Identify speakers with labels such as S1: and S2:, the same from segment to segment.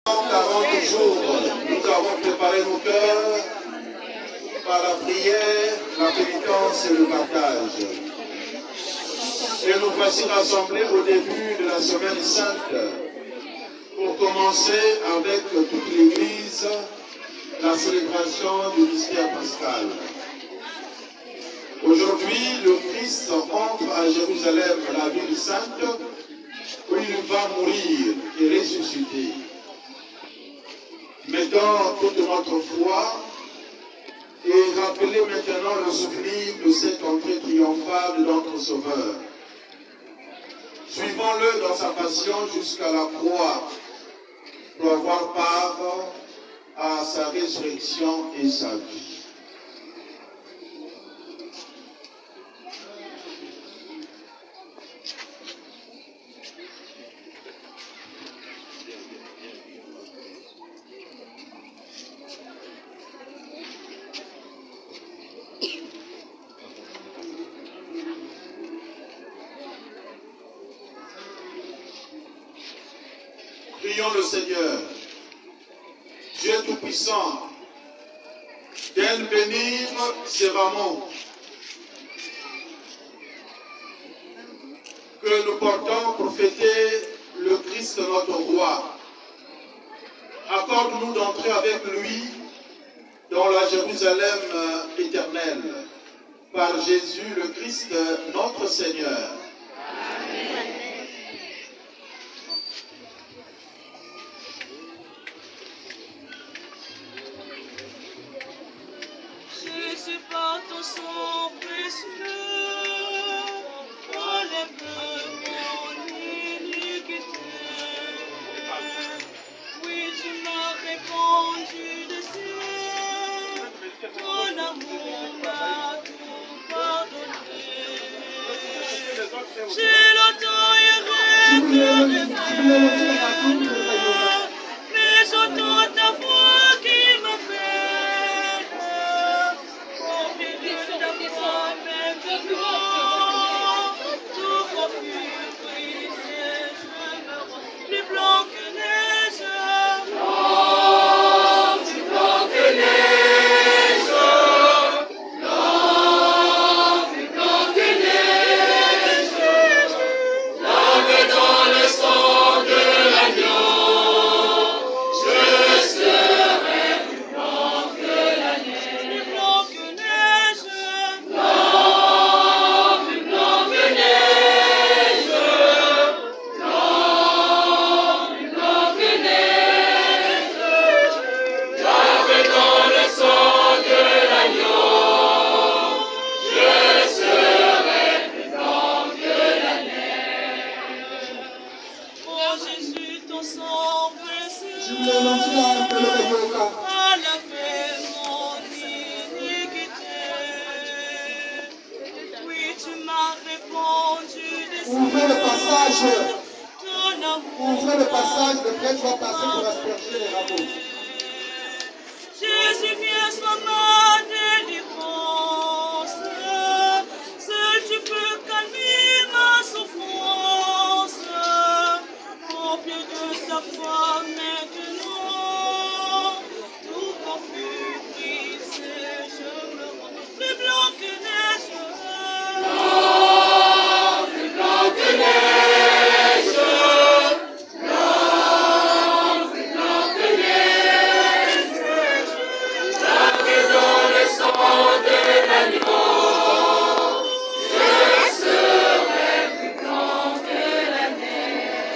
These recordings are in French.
S1: 40 jours, nous avons préparé nos cœurs par la prière, la pénitence et le partage. Et nous voici rassemblés au début de la semaine sainte pour commencer avec toute l'Église la célébration du mystère pascal. Aujourd'hui, le Christ entre à Jérusalem, la ville sainte, où il va mourir et ressusciter. Mettons toute notre foi et rappelez maintenant le souvenir de cette entrée triomphale de notre Sauveur. Suivons-le dans sa passion jusqu'à la croix pour avoir part à sa résurrection et sa vie. Prions le Seigneur. Dieu Tout-Puissant, daigne bénir ces rameaux que nous portons pour fêter le Christ notre Roi. Accorde-nous d'entrer avec lui dans la Jérusalem éternelle, par Jésus le Christ notre Seigneur.
S2: Jésus, par ton sang précieux, enlève mon iniquité. Oui, tu m'as répandu des cieux, ton amour m'a tout pardonné. J'ai longtemps erré mais j'entends ta voix qui m'appelle. Au milieu de moi, maintenant, tout confus, brisé, je me rends plus blanc que neige. Non, plus blanc que neige. Non, plus blanc que neige. Lavé dans le sang de l'agneau, je serai plus blanc que la neige. Plus blanc que neige. Non, plus blanc que neige. Non, plus blanc que neige. Lavé dans le sang de l'agneau, je serai plus blanc que la neige. Oh Jésus, ton sang précieux a lavé mon iniquité. Oui, tu m'as répandu des
S3: Ouvrez le passage.
S2: ton amour.
S3: Ouvrez le passage, le prêtre va passer pour asperger les rameaux.
S2: Jésus, viens sans ma délivrance. Seul tu peux calmer ma souffrance. Au pied de ta croix maintenant, tout confus, brisé, je me rends plus blanc que neige. Non, plus blanc que neige. Non, plus blanc que neige. Lavé dans le sang de l'agneau, je serai plus blanc que la neige.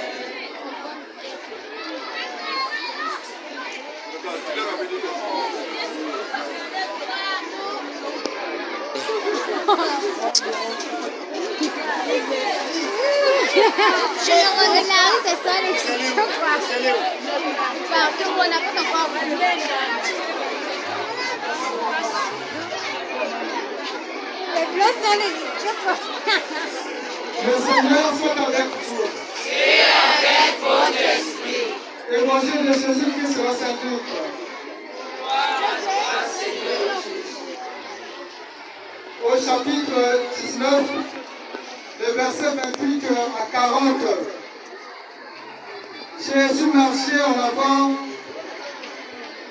S4: Je le regarde, c'est ça, les petits partout, on n'a pas encore les bleus sont les
S3: Le Seigneur soit avec vous.
S2: Et avec votre esprit.
S3: Évangile de Jésus-Christ selon saint Luc. Au chapitre 19, le verset 28 à 40. Jésus marchait en avant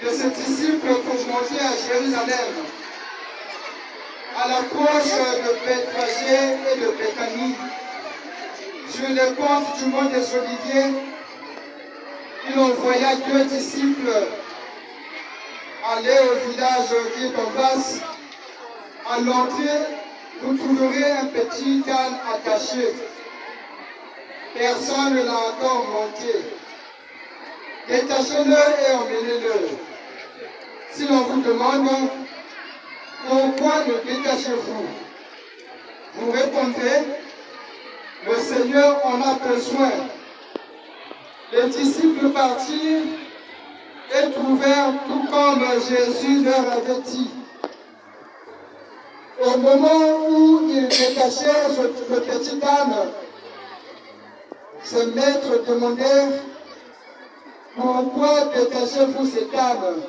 S3: de ses disciples pour monter à Jérusalem, à l'approche de Bethphagée et de Béthanie, sur les pentes du mont des Oliviers. Il envoya 2 disciples aller au village qui est en face. À l'entrée, vous trouverez un petit âne attaché. Personne ne l'a encore monté. Détachez-le et emmenez-le. Si l'on vous demande pourquoi le détachez-vous, vous répondrez, le Seigneur en a besoin. Les disciples partirent et trouvèrent tout comme Jésus leur avait dit. Au moment où ils détachèrent le petit âne, ses maîtres demandèrent « Pourquoi détachez-vous cet âne ?»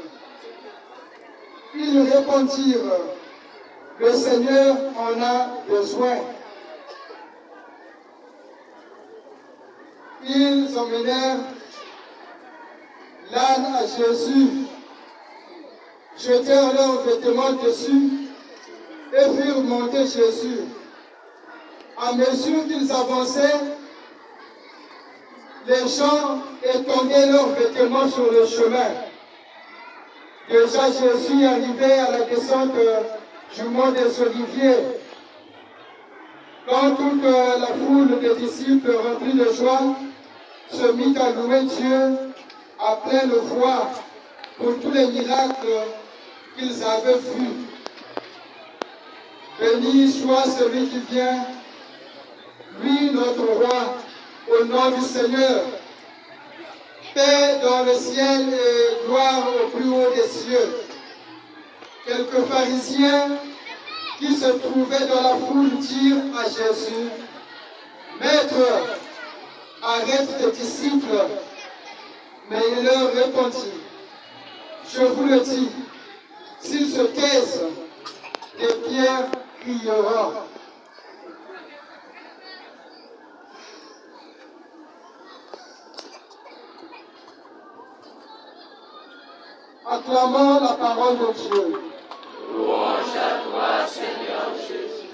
S3: Ils répondirent « Le Seigneur en a besoin. » Ils emmenèrent l'âne à Jésus, jetèrent leurs vêtements dessus et firent monter Jésus. À mesure qu'ils avançaient, les gens étendaient leurs vêtements sur le chemin. Déjà Jésus arrivait à la descente du mont des Oliviers. Quand toute la foule des disciples remplis de joie se mit à louer Dieu à pleine voix pour tous les miracles qu'ils avaient vus. Béni soit celui qui vient, lui notre roi, au nom du Seigneur. Paix dans le ciel et gloire au plus haut des cieux. Quelques pharisiens qui se trouvaient dans la foule dirent à Jésus, « Maître, arrête tes disciples. » Mais il leur répondit, « Je vous le dis, s'ils se taisent, les pierres crieront. » Acclamons la parole de Dieu.
S2: Louange à toi, Seigneur Jésus.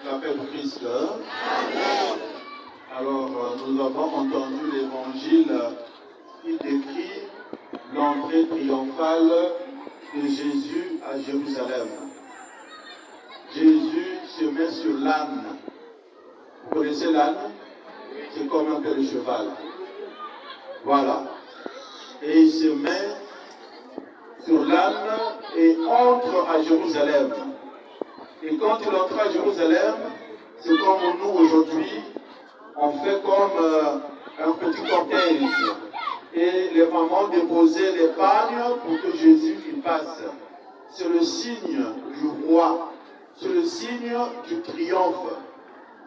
S1: La paix de Christ. Amen. Alors, nous avons entendu l'évangile qui décrit l'entrée triomphale de Jésus à Jérusalem. Jésus se met sur l'âne. Vous connaissez l'âne? C'est comme un peu le cheval. Voilà. Et il se met sur l'âne et entre à Jérusalem. Et quand il entre à Jérusalem, c'est comme nous aujourd'hui, on fait comme un petit cortège. Et les mamans déposaient les pagnes pour que Jésus y passe. C'est le signe du roi. C'est le signe du triomphe.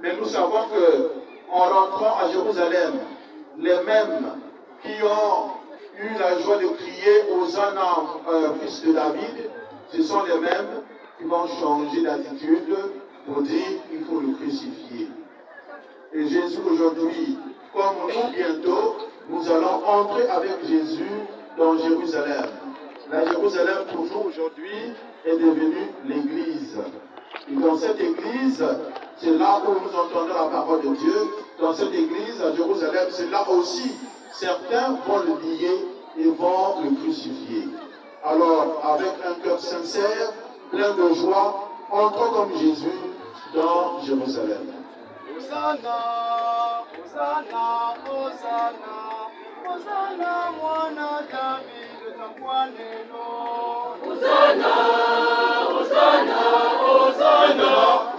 S1: Mais nous savons que en rentrant à Jérusalem, les mêmes qui ont eu la joie de crier Hosanna, fils de David, ce sont les mêmes qui vont changer d'attitude pour dire qu'il faut le crucifier. Et Jésus aujourd'hui, comme nous bientôt, nous allons entrer avec Jésus dans Jérusalem. La Jérusalem pour nous aujourd'hui est devenue l'Église. Et dans cette Église, c'est là où nous entendons la parole de Dieu. Dans cette Église à Jérusalem, c'est là aussi certains vont le lier et vont le crucifier. Alors, avec un cœur sincère, plein de joie, entrons comme Jésus dans Jérusalem.
S5: Hosanna, Hosanna, Hosanna, Hosanna, mwana David, tambwaneno.
S2: Hosanna, Hosanna, Hosanna.